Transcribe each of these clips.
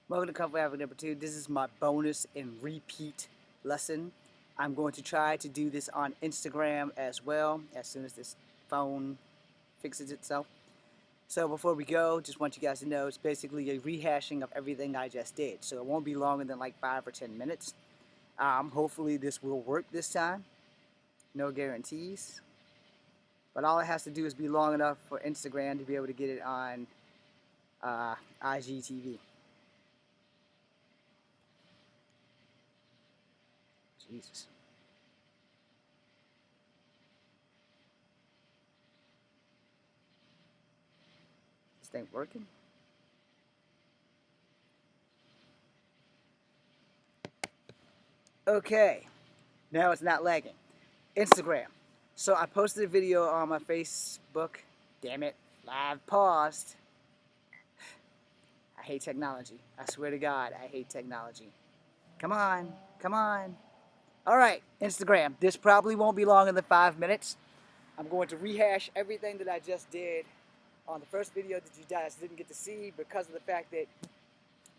Welcome to Convent number 2. This is my bonus and repeat lesson. I'm going to try to do this on Instagram as well as soon as this phone fixes itself. So before we go, just want you guys to know it's basically a rehashing of everything I just did. So it won't be longer than like 5 or 10 minutes. Hopefully this will work this time. No guarantees. But all it has to do is be long enough for Instagram to be able to get it on IGTV. Jesus. This thing working? Okay. Now it's not lagging. Instagram. So I posted a video on my Facebook. Damn it. Live paused. I hate technology. I swear to God, I hate technology. Come on. Come on. Alright, Instagram. This probably won't be longer than 5 minutes. I'm going to rehash everything that I just did on the first video that you guys didn't get to see because of the fact that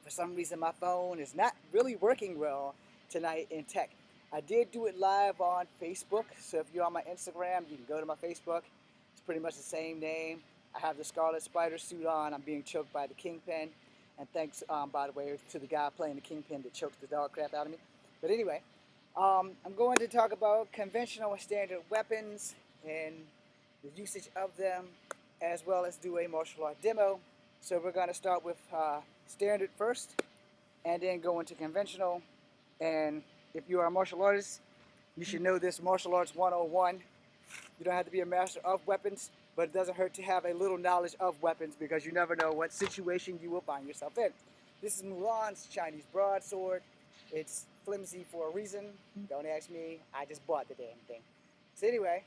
for some reason my phone is not really working well tonight in tech. I did do it live on Facebook, so if you're on my Instagram, you can go to my Facebook. It's pretty much the same name. I have the Scarlet Spider suit on. I'm being choked by the Kingpin. And thanks, by the way, to the guy playing the Kingpin that chokes the dog crap out of me. But anyway, I'm going to talk about conventional and standard weapons and the usage of them, as well as do a martial art demo. So we're going to start with standard first, and then go into conventional. And if you are a martial artist, you should know this martial arts 101. You don't have to be a master of weapons, but it doesn't hurt to have a little knowledge of weapons because you never know what situation you will find yourself in. This is Mulan's Chinese broadsword. It's flimsy for a reason. Don't ask me. I just bought the damn thing. So anyway,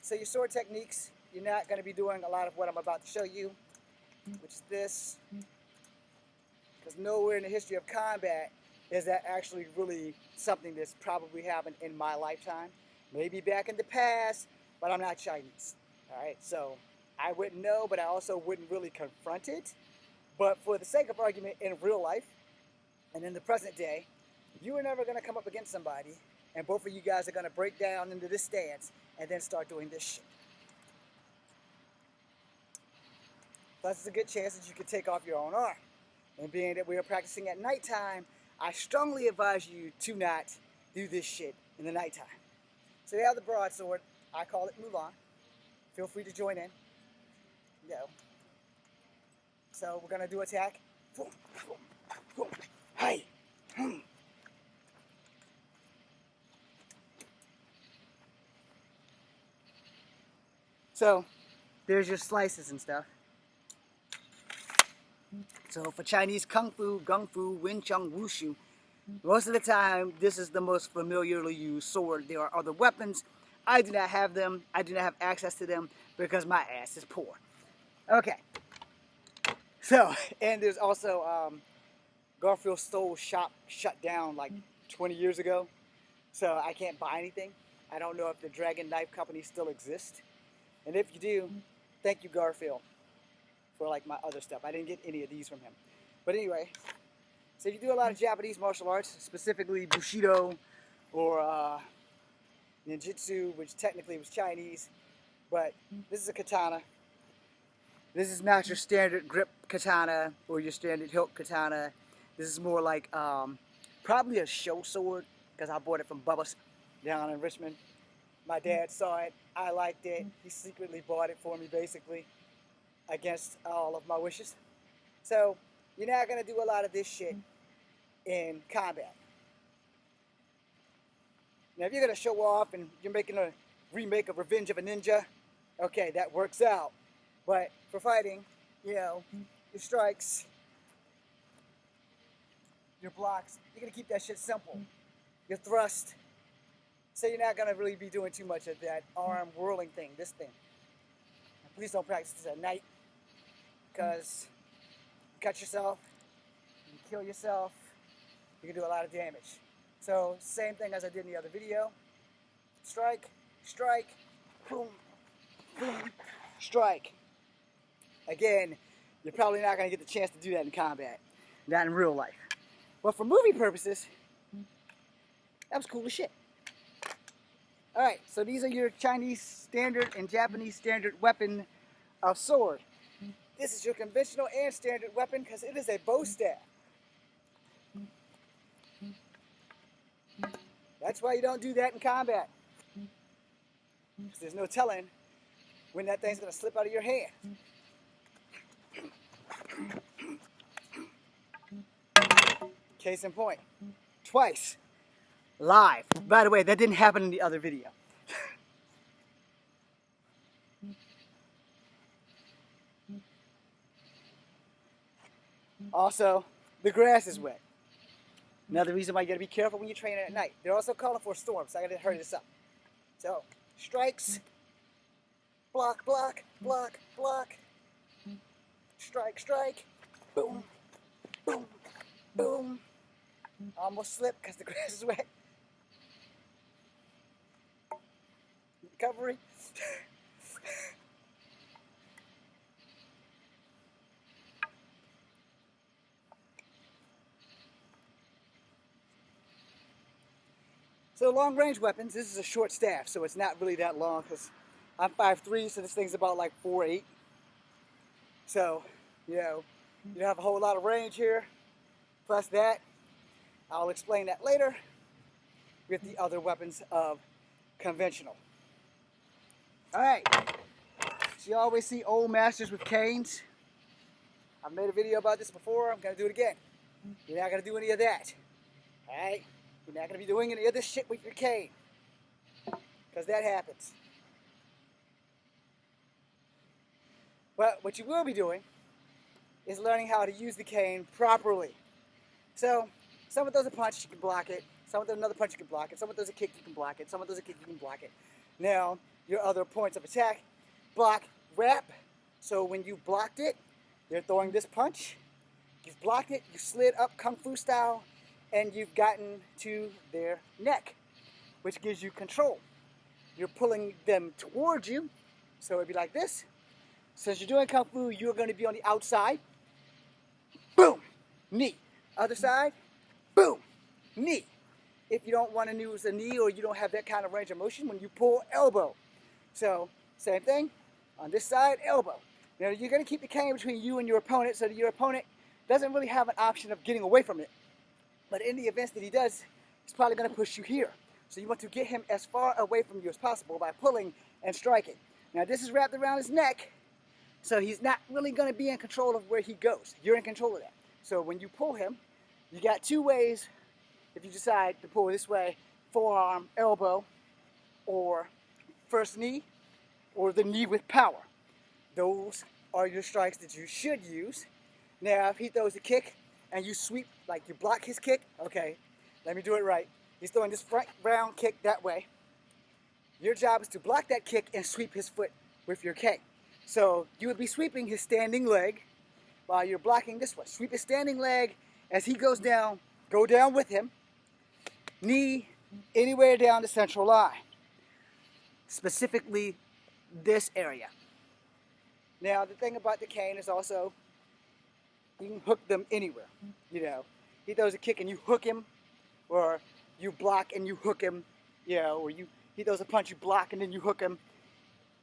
so your sword techniques, you're not going to be doing a lot of what I'm about to show you, which is this. Because nowhere in the history of combat is that actually really something that's probably happened in my lifetime. Maybe back in the past, but I'm not Chinese. Alright, so I wouldn't know, but I also wouldn't really confront it. But for the sake of argument, in real life, and in the present day, you are never going to come up against somebody, and both of you guys are going to break down into this stance, and then start doing this shit. Plus, there's a good chance that you could take off your own arm. And being that we are practicing at nighttime, I strongly advise you to not do this shit in the nighttime. So we have the broadsword. I call it Mulan. Feel free to join in. Go. So we're going to do attack. Hey. So there's your slices and stuff. So for Chinese Kung Fu, Gung Fu, Wing Chun, Wushu, most of the time this is the most familiarly used sword. There are other weapons. I do not have them. I do not have access to them because my ass is poor. Okay. So, and there's also Garfield's Stole shop shut down like 20 years ago. So I can't buy anything. I don't know if the Dragon Knife Company still exists. And if you do, thank you, Garfield, for like my other stuff. I didn't get any of these from him. But anyway, so if you do a lot of Japanese martial arts, specifically Bushido or Ninjutsu, which technically was Chinese, but this is a katana. This is not your standard grip katana or your standard hilt katana. This is more like probably a show sword because I bought it from Bubba's down in Richmond. My dad saw it. I liked it. He secretly bought it for me, basically, against all of my wishes. So you're not going to do a lot of this shit in combat. Now, if you're going to show off and you're making a remake of Revenge of a Ninja, okay, that works out. But for fighting, you know, your strikes, your blocks, you're going to keep that shit simple. Your thrust. So you're not going to really be doing too much of that arm whirling thing, this thing. Now, please don't practice this at night because you cut yourself, you kill yourself, you can do a lot of damage. So same thing as I did in the other video. Strike, strike, boom, boom, strike. Again, you're probably not going to get the chance to do that in combat. not in real life. But for movie purposes, that was cool as shit. Alright, so these are your Chinese standard and Japanese standard weapon of sword. This is your conventional and standard weapon because it is a bow staff. That's why you don't do that in combat. Because there's no telling when that thing's going to slip out of your hand. Case in point, twice, live. By the way, that didn't happen in the other video. Also, the grass is wet. Another reason why you gotta be careful when you're training at night. They're also calling for a storm, so I gotta hurry this up. So, strikes, block, block, block, block, strike, strike, boom, boom, boom. Almost slipped because the grass is wet. Recovery. So long-range weapons, this is a short staff, so it's not really that long because I'm 5'3", so this thing's about like 4'8". So, you know, you have a whole lot of range here. Plus that, I'll explain that later with the other weapons of conventional. Alright, so you always see old masters with canes. I've made a video about this before, I'm going to do it again. You're not going to do any of that. Alright? You're not going to be doing any of this shit with your cane. Because that happens. But what you will be doing is learning how to use the cane properly. So, someone throws a punch, you can block it. Someone throws another punch, you can block it. Someone throws a kick, you can block it. Someone throws a kick, you can block it. Now, your other points of attack, block, wrap. So when you blocked it, they're throwing this punch. You've blocked it, you slid up Kung Fu style, and you've gotten to their neck, which gives you control. You're pulling them towards you, so it'd be like this. Since you're doing Kung Fu, you're going to be on the outside. Boom, knee. Other side, boom, knee. If you don't want to use a knee or you don't have that kind of range of motion, when you pull, elbow. So, same thing, on this side, elbow. Now, you're going to keep the cane between you and your opponent so that your opponent doesn't really have an option of getting away from it. But in the event that he does, he's probably going to push you here. So you want to get him as far away from you as possible by pulling and striking. Now, this is wrapped around his neck, so he's not really going to be in control of where he goes. You're in control of that. So when you pull him, you got two ways. If you decide to pull this way, forearm, elbow, or first knee, or the knee with power. Those are your strikes that you should use. Now, if he throws a kick and you sweep, like you block his kick, okay, let me do it right. He's throwing this front round kick that way. Your job is to block that kick and sweep his foot with your cane. So you would be sweeping his standing leg while you're blocking this one. Sweep his standing leg as he goes down, go down with him. Knee anywhere down the central line. Specifically this area. Now the thing about the cane is also you can hook them anywhere. You know, he throws a kick and you hook him, or you block and you hook him, you know, or he throws a punch, you block and then you hook him.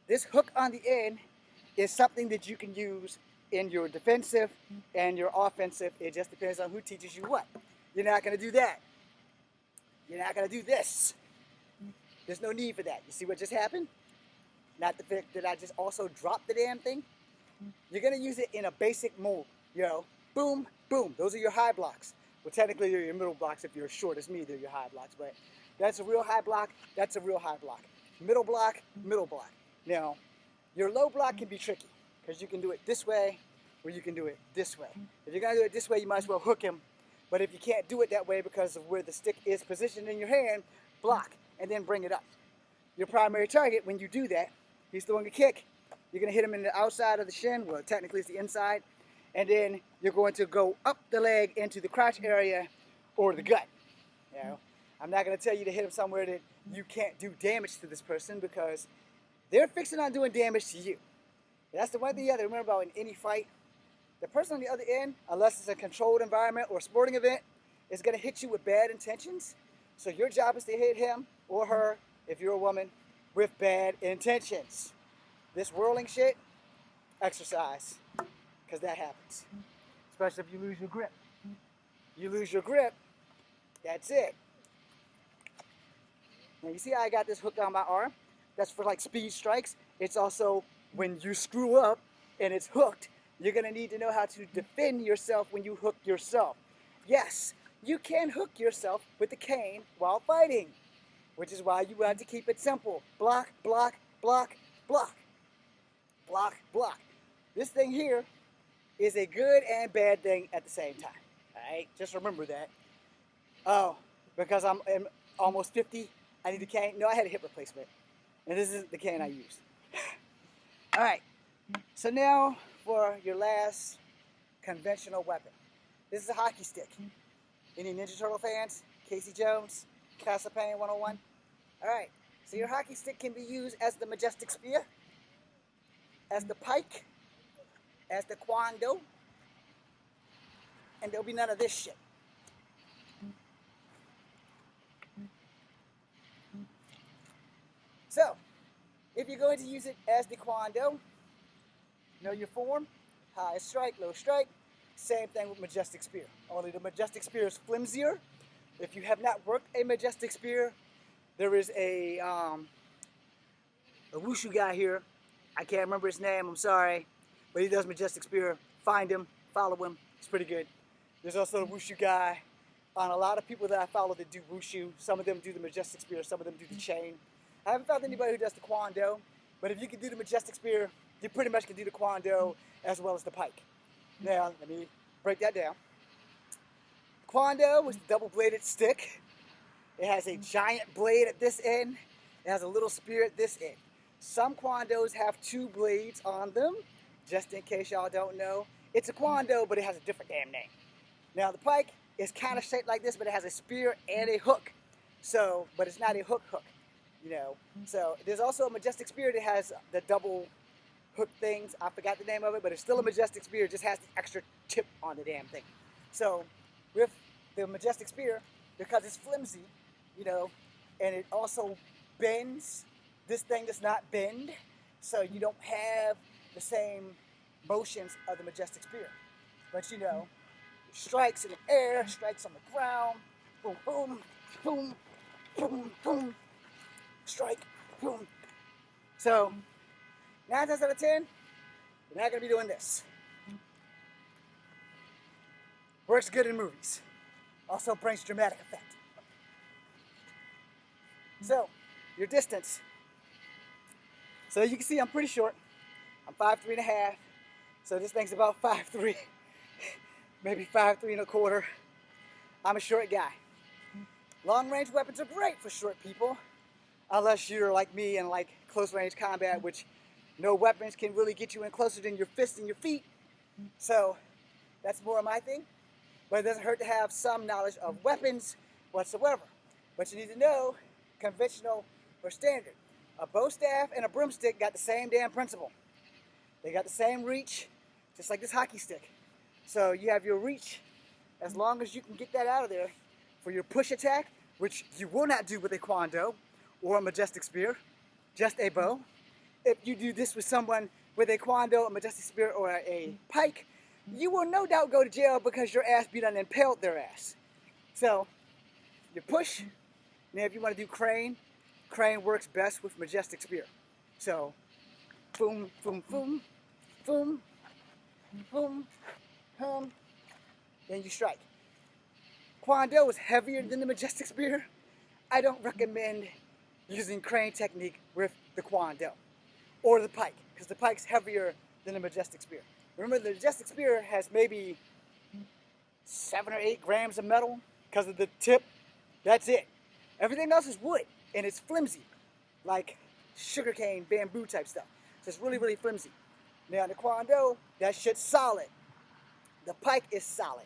This hook on the end is something that you can use in your defensive and your offensive. It just depends on who teaches you what. You're not going to do that. You're not going to do this. There's no need for that. You see what just happened? Not the fact that I just also dropped the damn thing. You're going to use it in a basic mold. You know, boom, boom. Those are your high blocks. Well, technically, they're your middle blocks. If you're as short as me, they're your high blocks. But that's a real high block. That's a real high block. Middle block, middle block. Now, your low block can be tricky because you can do it this way or you can do it this way. If you're going to do it this way, you might as well hook him. But if you can't do it that way because of where the stick is positioned in your hand, block and then bring it up. Your primary target, when you do that, he's throwing a kick. You're going to hit him in the outside of the shin. Well, technically it's the inside. And then you're going to go up the leg into the crotch area or the gut. You know, I'm not going to tell you to hit him somewhere that you can't do damage to this person because they're fixing on doing damage to you. And that's the one thing you have to remember about in any fight. The person on the other end, unless it's a controlled environment or a sporting event, is going to hit you with bad intentions. So your job is to hit him or her, if you're a woman, with bad intentions. This whirling shit, exercise, because that happens. Especially if you lose your grip. You lose your grip, that's it. Now you see how I got this hooked on my arm? That's for like speed strikes. It's also when you screw up and it's hooked, you're going to need to know how to defend yourself when you hook yourself. Yes, you can hook yourself with the cane while fighting, which is why you want to keep it simple. Block, block, block, block. Block, block. This thing here is a good and bad thing at the same time. Alright, just remember that. Oh, because I'm almost 50, I need a cane. No, I had a hip replacement. And this is the cane I use. Alright, so now for your last conventional weapon. This is a hockey stick. Any Ninja Turtle fans? Casey Jones? Castle Payne 101? Alright, so your hockey stick can be used as the majestic spear, as the pike, as the kwando, and there'll be none of this shit. So, if you're going to use it as the kwando, know your form, high strike, low strike, same thing with majestic spear. Only the majestic spear is flimsier. If you have not worked a majestic spear, there is a wushu guy here. I can't remember his name, I'm sorry, but he does majestic spear. Find him, follow him, it's pretty good. There's also a wushu guy. On a lot of people that I follow that do wushu, some of them do the majestic spear, some of them do the chain. I haven't found anybody who does the kwando, but if you can do the majestic spear, you pretty much can do the kwando as well as the pike. Now, let me break that down. Kwando was the double-bladed stick. It has a giant blade at this end. It has a little spear at this end. Some kwandos have two blades on them, just in case y'all don't know. It's a kwando, but it has a different damn name. Now, the pike is kind of shaped like this, but it has a spear and a hook. So, but it's not a hook, you know. So, there's also a majestic spear that has the double hook things. I forgot the name of it, but it's still a majestic spear. It just has the extra tip on the damn thing. So, with the majestic spear, because it's flimsy, you know, and it also bends, this thing does not bend, so you don't have the same motions of the majestic spear. But you know, strikes in the air, strikes on the ground, boom, boom, boom, boom, boom, strike, boom. So, 9 times out of 10, you're not going to be doing this. Works good in movies. Also brings dramatic effect. So, your distance. So you can see I'm pretty short. I'm 5'3.5". So this thing's about 5'3", maybe 5'3.25". I'm a short guy. Long range weapons are great for short people, unless you're like me and like close range combat, which no weapons can really get you in closer than your fists and your feet. So that's more of my thing. But it doesn't hurt to have some knowledge of weapons whatsoever. But you need to know conventional or standard. A bow staff and a broomstick got the same damn principle. They got the same reach, just like this hockey stick. So you have your reach, as long as you can get that out of there for your push attack, which you will not do with a kwando or a majestic spear, just a bow. If you do this with someone with a kwando, a majestic spear, or a pike, you will no doubt go to jail because your ass beat and impaled their ass. So, you push. Now if you want to do crane works best with majestic spear. So, boom, boom, boom, boom, boom, boom, then you strike. Kwando is heavier than the majestic spear. I don't recommend using crane technique with the kwando or the pike, because the pike's heavier than the majestic spear. Remember, the majestic spear has maybe 7 or 8 grams of metal because of the tip. That's it. Everything else is wood, and it's flimsy, like sugarcane, bamboo type stuff. So it's really, really flimsy. Now, in the kwando, that shit's solid. The pike is solid.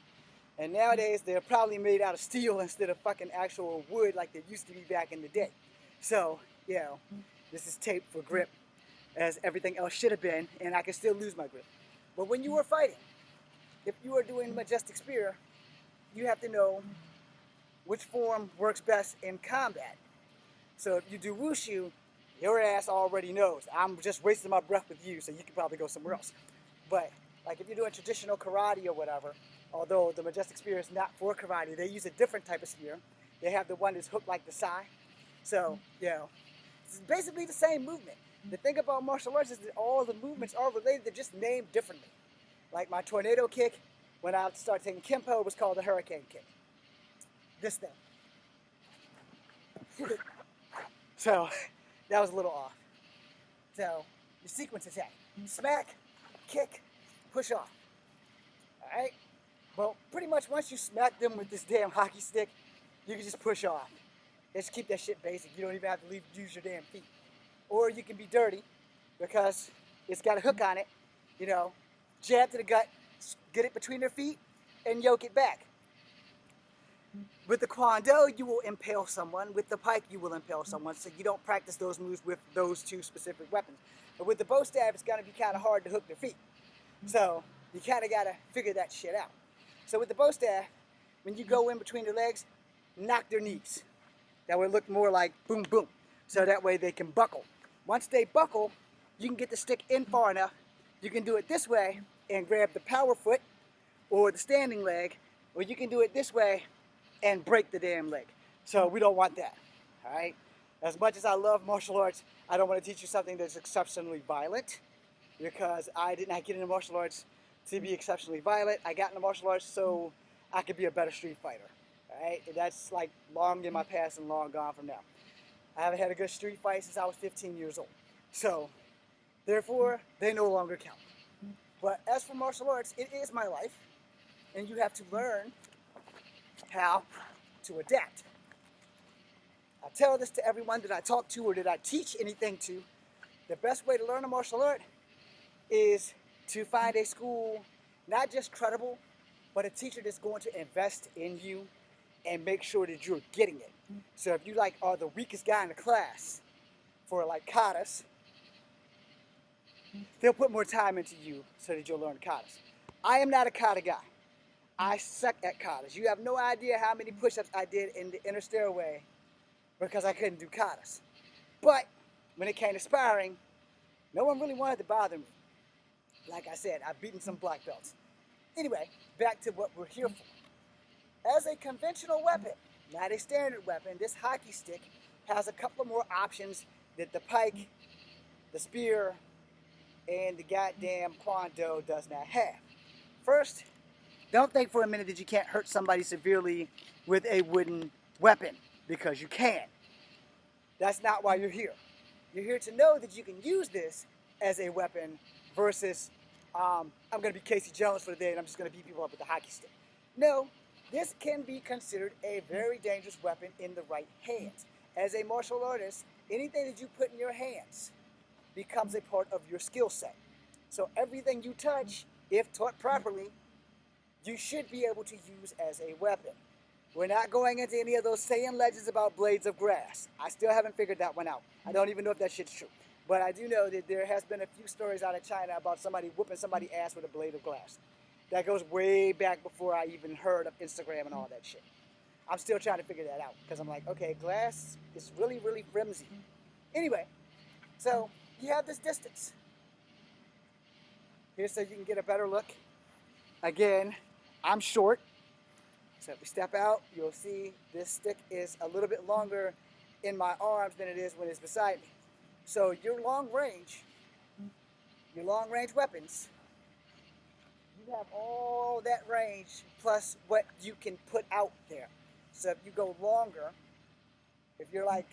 And nowadays, they're probably made out of steel instead of fucking actual wood like they used to be back in the day. So, you know, this is taped for grip, as everything else should have been, and I can still lose my grip. But when you are fighting, if you are doing majestic spear, you have to know which form works best in combat. So if you do wushu, your ass already knows. I'm just wasting my breath with you, so you can probably go somewhere else. But like if you're doing traditional karate or whatever, although the majestic spear is not for karate, they use a different type of spear. They have the one that's hooked like the sai. So, you know, it's basically the same movement. The thing about martial arts is that all the movements are related, they're just named differently. Like my tornado kick, when I started taking Kempo, it was called the hurricane kick. This thing. So, that was a little off. So, your sequence attack. Smack, kick, push off. Alright? Well, pretty much once you smack them with this damn hockey stick, you can just push off. Just keep that shit basic. You don't even have to use your damn feet. Or you can be dirty, because it's got a hook on it. You know, jab to the gut, get it between their feet, and yoke it back. With the Kwon-Do, you will impale someone. With the pike, you will impale someone. So you don't practice those moves with those two specific weapons. But with the bow stab, it's going to be kind of hard to hook their feet. So you kind of got to figure that shit out. So with the bow stab, when you go in between their legs, knock their knees. That would look more like boom, boom. So that way they can buckle. Once they buckle, you can get the stick in far enough. You can do it this way and grab the power foot or the standing leg, or you can do it this way and break the damn leg. So we don't want that, all right? As much as I love martial arts, I don't want to teach you something that's exceptionally violent, because I did not get into martial arts to be exceptionally violent. I got into martial arts so I could be a better street fighter, all right? And that's like long in my past and long gone from now. I haven't had a good street fight since I was 15 years old. So, therefore, they no longer count. But as for martial arts, it is my life, and you have to learn how to adapt. I tell this to everyone that I talk to or that I teach anything to. The best way to learn a martial art is to find a school, not just credible, but a teacher that's going to invest in you and make sure that you're getting it. So if you like are the weakest guy in the class for like katas, they'll put more time into you so that you'll learn katas. I am not a kata guy. I suck at katas. You have no idea how many push-ups I did in the inner stairway because I couldn't do katas. But when it came to sparring, no one really wanted to bother me. Like I said, I've beaten some black belts. Anyway, back to what we're here for. As a conventional weapon, not a standard weapon, this hockey stick has a couple of more options that the pike, the spear, and the goddamn Kwon-Do does not have. First, don't think for a minute that you can't hurt somebody severely with a wooden weapon, because you can. That's not why you're here. You're here to know that you can use this as a weapon versus, I'm going to be Casey Jones for the day and I'm just going to beat people up with a hockey stick. No, this can be considered a very dangerous weapon in the right hands. As a martial artist, anything that you put in your hands becomes a part of your skill set. So everything you touch, if taught properly, you should be able to use as a weapon. We're not going into any of those Saiyan legends about blades of grass. I still haven't figured that one out. I don't even know if that shit's true. But I do know that there has been a few stories out of China about somebody whooping somebody's ass with a blade of glass. That goes way back before I even heard of Instagram and all that shit. I'm still trying to figure that out because I'm like, okay, glass is really, really flimsy. Anyway, so you have this distance. Here so you can get a better look. Again, I'm short. So if we step out, you'll see this stick is a little bit longer in my arms than it is when it's beside me. So your long range weapons, you have all that range plus what you can put out there. So if you go longer, if you're like,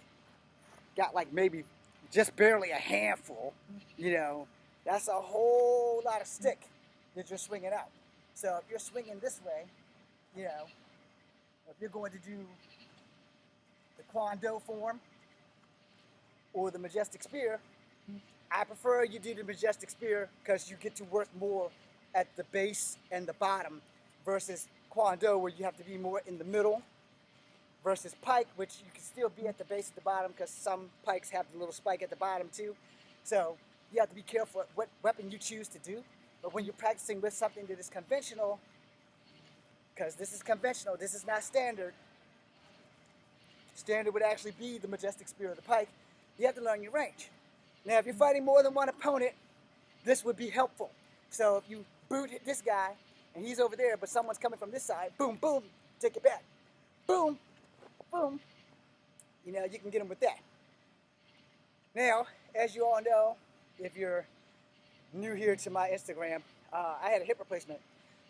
got like maybe just barely a handful, you know, that's a whole lot of stick that you're swinging out. So if you're swinging this way, you know, if you're going to do the Kwon-Do form or the majestic spear, I prefer you do the majestic spear because you get to work more at the base and the bottom versus Kwon-Do where you have to be more in the middle versus pike, which you can still be at the base at the bottom because some pikes have the little spike at the bottom too. So you have to be careful what weapon you choose to do But when you're practicing with something that is conventional, because this is conventional, this is not standard. Standard would actually be the majestic spear of the pike. You have to learn your range. Now, if you're fighting more than one opponent, this would be helpful. So if you boot hit this guy, and he's over there, but someone's coming from this side, boom, boom, take it back. Boom, boom. You know, you can get him with that. Now, as you all know, if you're new here to my Instagram, I had a hip replacement.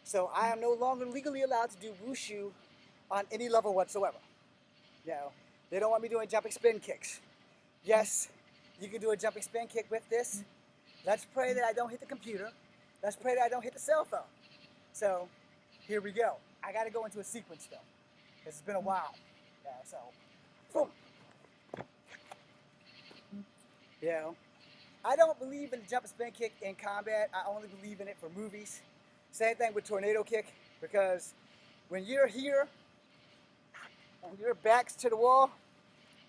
So I am no longer legally allowed to do wushu on any level whatsoever. You know, they don't want me doing jumping spin kicks. Yes, you can do a jumping spin kick with this. Let's pray that I don't hit the computer. Let's pray that I don't hit the cell phone. So, here we go. I got to go into a sequence though, because it's been a while. Yeah, so, boom. You know, I don't believe in the jump and spin kick in combat. I only believe in it for movies. Same thing with tornado kick, because when you're here and your back's to the wall,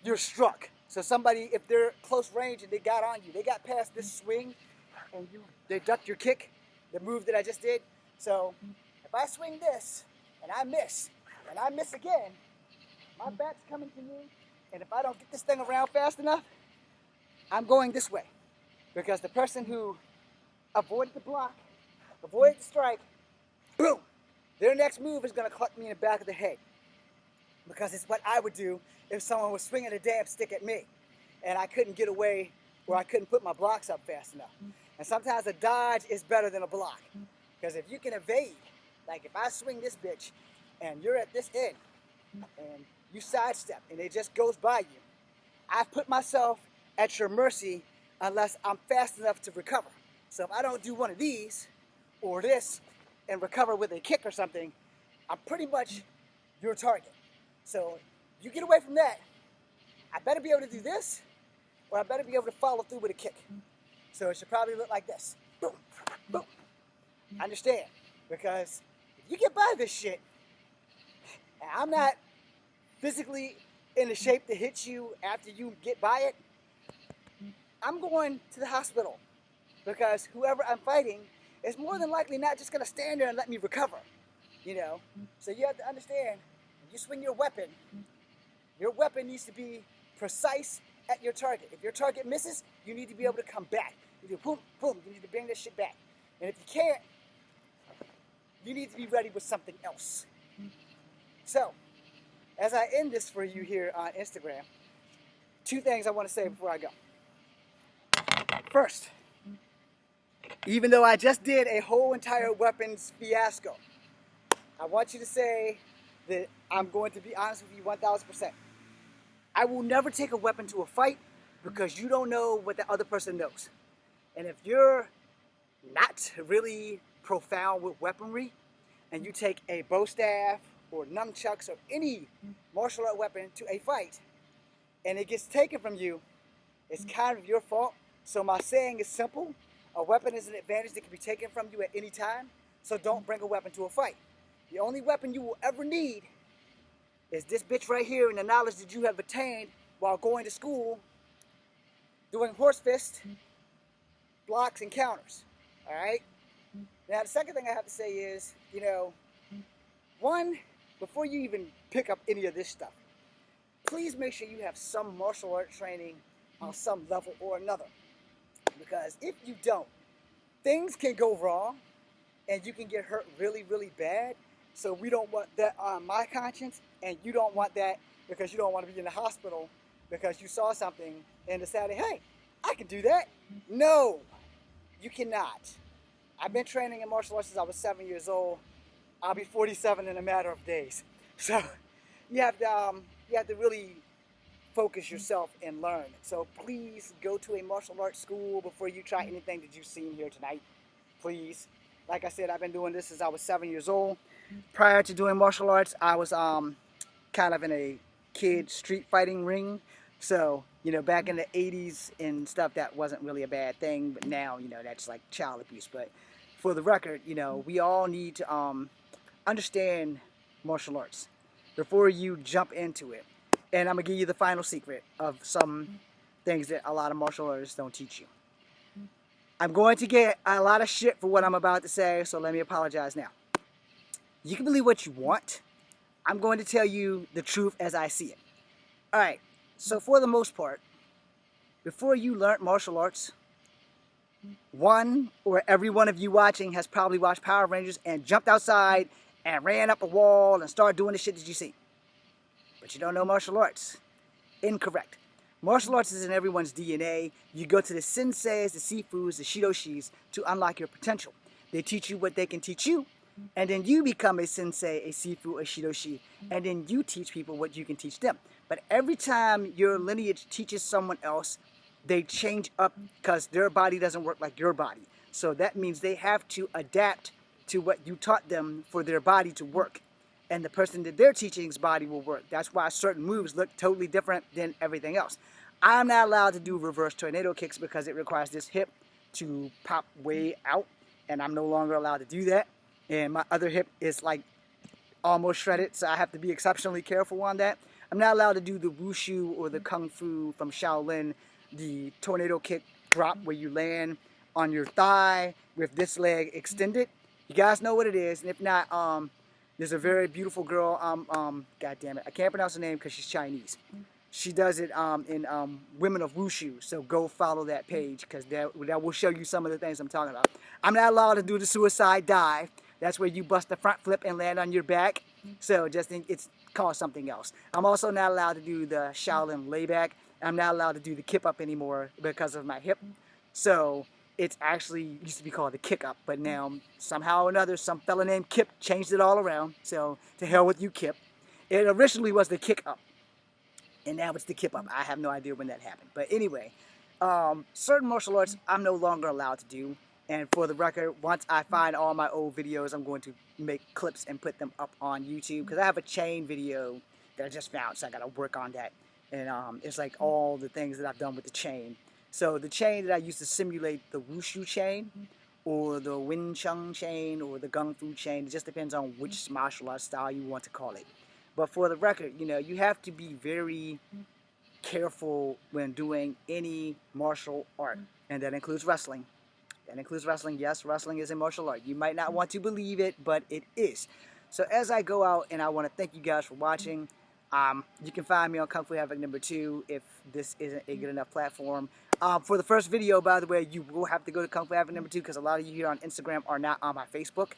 you're struck. So somebody, if they're close range and they got on you, they got past this swing, and they ducked your kick, the move that I just did. So if I swing this and I miss again, my back's coming to me, and if I don't get this thing around fast enough, I'm going this way. Because the person who avoided the block, avoided the strike, boom, their next move is going to cluck me in the back of the head. Because it's what I would do if someone was swinging a damn stick at me and I couldn't get away, or I couldn't put my blocks up fast enough. And sometimes a dodge is better than a block. Because if you can evade, like if I swing this bitch and you're at this end and you sidestep and it just goes by you, I've put myself at your mercy unless I'm fast enough to recover. So if I don't do one of these or this and recover with a kick or something, I'm pretty much your target. So you get away from that, I better be able to do this, or I better be able to follow through with a kick. So it should probably look like this. Boom, boom. Understand? Because if you get by this shit, and I'm not physically in the shape to hit you after you get by it, I'm going to the hospital. Because whoever I'm fighting is more than likely not just going to stand there and let me recover. You know? So you have to understand, when you swing your weapon needs to be precise at your target. If your target misses, you need to be able to come back. You do boom, boom, you need to bring this shit back. And if you can't, you need to be ready with something else. So, as I end this for you here on Instagram, 2 things I want to say before I go. First, even though I just did a whole entire weapons fiasco, I want you to say that I'm going to be honest with you 1,000%. I will never take a weapon to a fight because you don't know what the other person knows. And if you're not really profound with weaponry and you take a bow staff or nunchucks or any martial art weapon to a fight and it gets taken from you, it's kind of your fault. So my saying is simple. A weapon is an advantage that can be taken from you at any time. So don't bring a weapon to a fight. The only weapon you will ever need is this bitch right here and the knowledge that you have attained while going to school, doing horse fist, blocks, and counters. All right? Now, the second thing I have to say is, you know, one, before you even pick up any of this stuff, please make sure you have some martial art training on some level or another. Because if you don't, things can go wrong and you can get hurt really, really bad. So we don't want that on my conscience, and you don't want that because you don't want to be in the hospital because you saw something and decided, hey, I can do that. No, you cannot. I've been training in martial arts since I was 7 years old. I'll be 47 in a matter of days. So you have to really focus yourself and learn. So please go to a martial arts school before you try anything that you've seen here tonight. Please. Like I said, I've been doing this since I was 7 years old. Prior to doing martial arts, I was kind of in a kid street fighting ring. So, you know, back in the 80s and stuff, that wasn't really a bad thing. But now, you know, that's like child abuse. But for the record, you know, we all need to understand martial arts before you jump into it. And I'm going to give you the final secret of some things that a lot of martial artists don't teach you. I'm going to get a lot of shit for what I'm about to say, so let me apologize now. You can believe what you want. I'm going to tell you the truth as I see it. Alright, so for the most part, before you learned martial arts, one or every one of you watching has probably watched Power Rangers and jumped outside and ran up a wall and started doing the shit that you see. But you don't know martial arts. Incorrect. Martial arts is in everyone's DNA. You go to the senseis, the sifus, the shidoshis to unlock your potential. They teach you what they can teach you, and then you become a sensei, a sifu, a shidoshi, and then you teach people what you can teach them. But every time your lineage teaches someone else, they change up because their body doesn't work like your body. So that means they have to adapt to what you taught them for their body to work. And the person that they're teaching's body will work. That's why certain moves look totally different than everything else. I'm not allowed to do reverse tornado kicks because it requires this hip to pop way out, and I'm no longer allowed to do that. And my other hip is like almost shredded, so I have to be exceptionally careful on that. I'm not allowed to do the wushu or the kung fu from Shaolin, the tornado kick drop where you land on your thigh with this leg extended. You guys know what it is, and if not, there's a very beautiful girl, god damn it, I can't pronounce her name because she's Chinese. She does it in Women of Wushu, so go follow that page because that will show you some of the things I'm talking about. I'm not allowed to do the suicide dive. That's where you bust the front flip and land on your back. So just think it's called something else. I'm also not allowed to do the Shaolin layback. I'm not allowed to do the kip up anymore because of my hip. So it's actually used to be called the kick up, but now somehow or another some fella named Kip changed it all around. So to hell with you, Kip. It originally was the kick up, and now it's the kip up. I have no idea when that happened. But anyway, certain martial arts I'm no longer allowed to do. And for the record, once I find all my old videos, I'm going to make clips and put them up on YouTube. Because I have a chain video that I just found, so I got to work on that. And it's like all the things that I've done with the chain. So the chain that I used to simulate the wushu chain, or the Wing Chun chain, or the Kung Fu chain, it just depends on which martial arts style you want to call it. But for the record, you know, you have to be very careful when doing any martial art. And that includes wrestling. That includes wrestling. Yes, wrestling is a martial art. You might not want to believe it, but it is. So as I go out, and I want to thank you guys for watching. You can find me on Kung Fu Havoc #2 if this isn't a good enough platform. For the first video, by the way, you will have to go to Kung Fu Havoc #2 because a lot of you here on Instagram are not on my Facebook.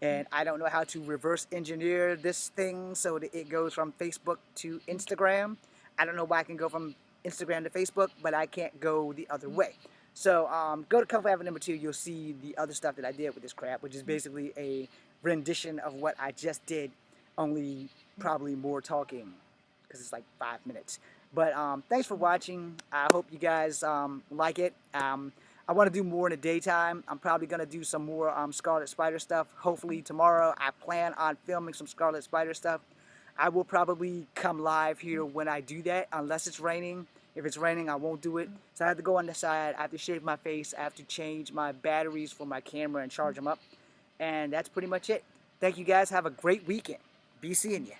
And I don't know how to reverse engineer this thing so that it goes from Facebook to Instagram. I don't know why I can go from Instagram to Facebook, but I can't go the other way. So go to Convent and Standard, you'll see the other stuff that I did with this crap, which is basically a rendition of what I just did, only probably more talking, because it's like 5 minutes. But thanks for watching. I hope you guys like it. I want to do more in the daytime. I'm probably going to do some more Scarlet Spider stuff. Hopefully tomorrow I plan on filming some Scarlet Spider stuff. I will probably come live here when I do that, unless it's raining. If it's raining, I won't do it. So I have to go on the side. I have to shave my face. I have to change my batteries for my camera and charge them up. And that's pretty much it. Thank you guys. Have a great weekend. Be seeing you.